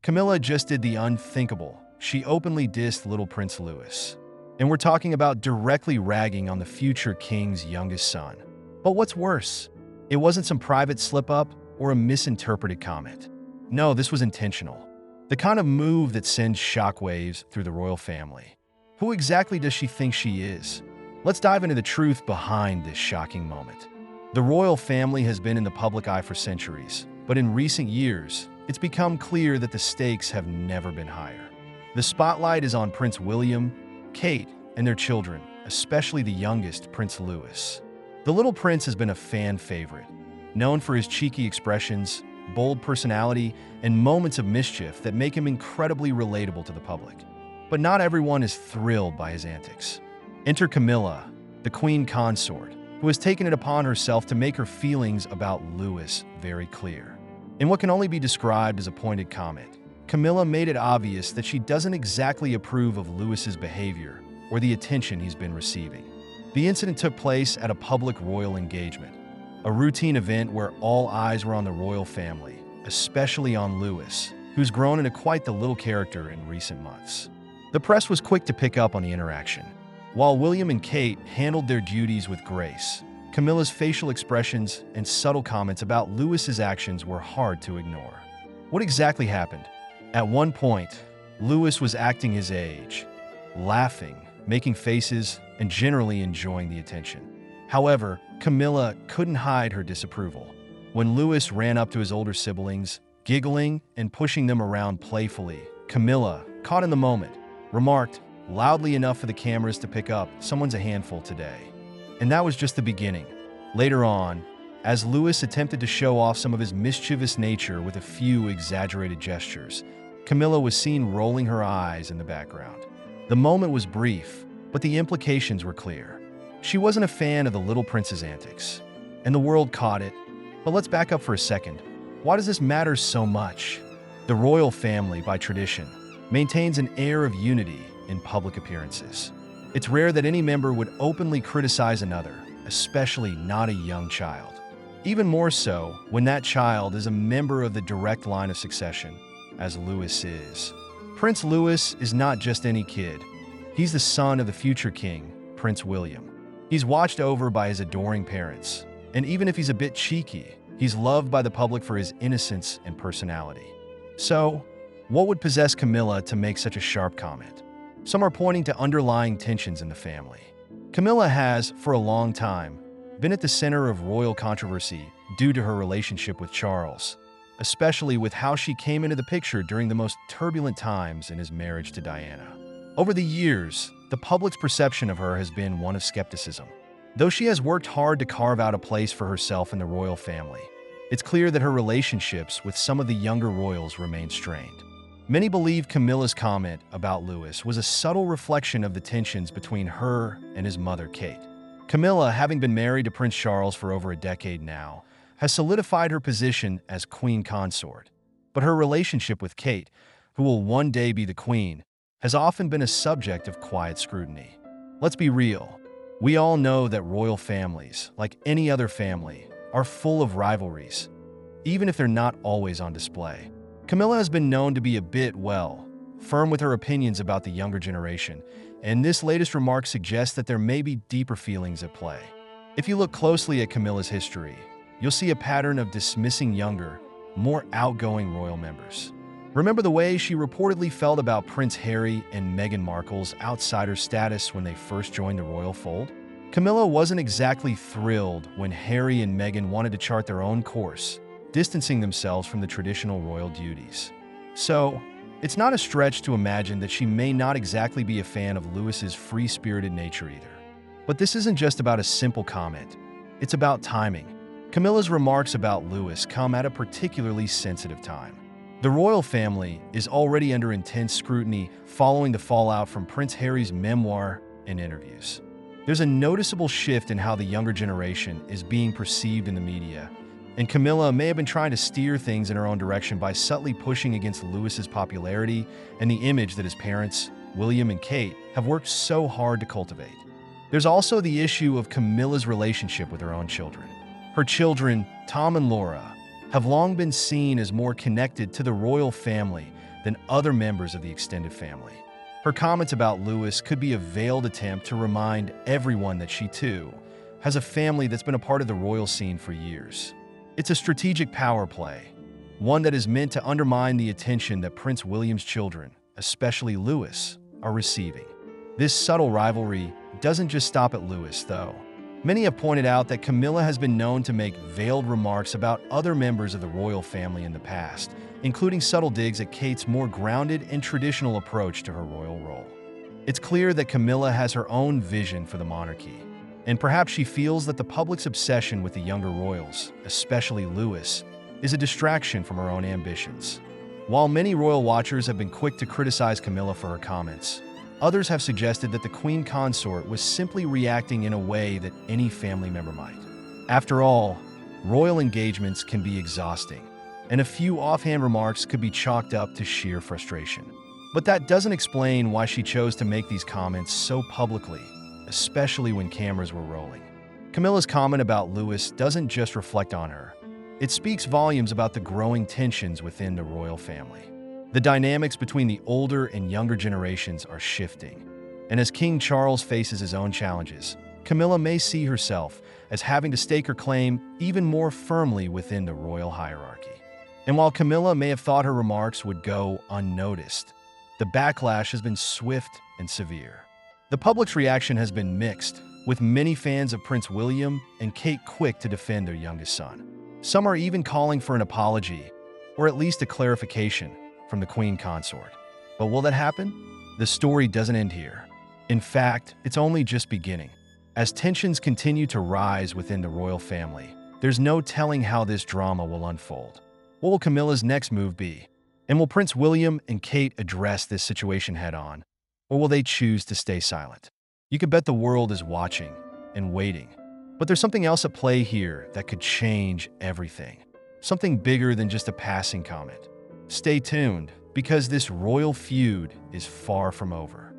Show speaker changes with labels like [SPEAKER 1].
[SPEAKER 1] Camilla just did the unthinkable. She openly dissed little Prince Louis. And we're talking about directly ragging on the future king's youngest son. But what's worse, it wasn't some private slip-up or a misinterpreted comment. No, this was intentional. The kind of move that sends shockwaves through the royal family. Who exactly does she think she is? Let's dive into the truth behind this shocking moment. The royal family has been in the public eye for centuries, but in recent years, it's become clear that the stakes have never been higher. The spotlight is on Prince William, Kate, and their children, especially the youngest, Prince Louis. The little prince has been a fan favorite, known for his cheeky expressions, bold personality, and moments of mischief that make him incredibly relatable to the public. But not everyone is thrilled by his antics. Enter Camilla, the queen consort, who has taken it upon herself to make her feelings about Louis very clear. In what can only be described as a pointed comment, Camilla made it obvious that she doesn't exactly approve of Louis's behavior or the attention he's been receiving. The incident took place at a public royal engagement, a routine event where all eyes were on the royal family, especially on Louis, who's grown into quite the little character in recent months. The press was quick to pick up on the interaction. While William and Kate handled their duties with grace, Camilla's facial expressions and subtle comments about Louis's actions were hard to ignore. What exactly happened? At one point, Louis was acting his age, laughing, making faces, and generally enjoying the attention. However, Camilla couldn't hide her disapproval. When Louis ran up to his older siblings, giggling and pushing them around playfully, Camilla, caught in the moment, remarked, loudly enough for the cameras to pick up, "Someone's a handful today." And that was just the beginning. Later on, as Louis attempted to show off some of his mischievous nature with a few exaggerated gestures, Camilla was seen rolling her eyes in the background. The moment was brief, but the implications were clear. She wasn't a fan of the little prince's antics, and the world caught it. But let's back up for a second. Why does this matter so much? The royal family, by tradition, maintains an air of unity in public appearances. It's rare that any member would openly criticize another, especially not a young child. Even more so when that child is a member of the direct line of succession, as Louis is. Prince Louis is not just any kid. He's the son of the future king, Prince William. He's watched over by his adoring parents, and even if he's a bit cheeky, he's loved by the public for his innocence and personality. So, what would possess Camilla to make such a sharp comment? Some are pointing to underlying tensions in the family. Camilla has, for a long time, been at the center of royal controversy due to her relationship with Charles, especially with how she came into the picture during the most turbulent times in his marriage to Diana. Over the years, the public's perception of her has been one of skepticism. Though she has worked hard to carve out a place for herself in the royal family, it's clear that her relationships with some of the younger royals remain strained. Many believe Camilla's comment about Louis was a subtle reflection of the tensions between her and his mother, Kate. Camilla, having been married to Prince Charles for over a decade now, has solidified her position as queen consort. But her relationship with Kate, who will one day be the queen, has often been a subject of quiet scrutiny. Let's be real. We all know that royal families, like any other family, are full of rivalries, even if they're not always on display. Camilla has been known to be a bit, firm with her opinions about the younger generation, and this latest remark suggests that there may be deeper feelings at play. If you look closely at Camilla's history, you'll see a pattern of dismissing younger, more outgoing royal members. Remember the way she reportedly felt about Prince Harry and Meghan Markle's outsider status when they first joined the royal fold? Camilla wasn't exactly thrilled when Harry and Meghan wanted to chart their own course, distancing themselves from the traditional royal duties. So, it's not a stretch to imagine that she may not exactly be a fan of Louis's free-spirited nature either. But this isn't just about a simple comment. It's about timing. Camilla's remarks about Louis come at a particularly sensitive time. The royal family is already under intense scrutiny following the fallout from Prince Harry's memoir and interviews. There's a noticeable shift in how the younger generation is being perceived in the media, and Camilla may have been trying to steer things in her own direction by subtly pushing against Louis's popularity and the image that his parents, William and Kate, have worked so hard to cultivate. There's also the issue of Camilla's relationship with her own children. Her children, Tom and Laura, have long been seen as more connected to the royal family than other members of the extended family. Her comments about Louis could be a veiled attempt to remind everyone that she, too, has a family that's been a part of the royal scene for years. It's a strategic power play, one that is meant to undermine the attention that Prince William's children, especially Louis, are receiving. This subtle rivalry doesn't just stop at Louis, though. Many have pointed out that Camilla has been known to make veiled remarks about other members of the royal family in the past, including subtle digs at Kate's more grounded and traditional approach to her royal role. It's clear that Camilla has her own vision for the monarchy, and perhaps she feels that the public's obsession with the younger royals, especially Louis, is a distraction from her own ambitions. While many royal watchers have been quick to criticize Camilla for her comments, others have suggested that the Queen Consort was simply reacting in a way that any family member might. After all, royal engagements can be exhausting, and a few offhand remarks could be chalked up to sheer frustration. But that doesn't explain why she chose to make these comments so publicly, especially when cameras were rolling. Camilla's comment about Louis doesn't just reflect on her. It speaks volumes about the growing tensions within the royal family. The dynamics between the older and younger generations are shifting, and as King Charles faces his own challenges, Camilla may see herself as having to stake her claim even more firmly within the royal hierarchy. And while Camilla may have thought her remarks would go unnoticed, the backlash has been swift and severe. The public's reaction has been mixed, with many fans of Prince William and Kate quick to defend their youngest son. Some are even calling for an apology, or at least a clarification, from the Queen Consort. But will that happen? The story doesn't end here. In fact, it's only just beginning. As tensions continue to rise within the royal family, there's no telling how this drama will unfold. What will Camilla's next move be? And will Prince William and Kate address this situation head-on? Or will they choose to stay silent? You can bet the world is watching and waiting. But there's something else at play here that could change everything. Something bigger than just a passing comment. Stay tuned, because this royal feud is far from over.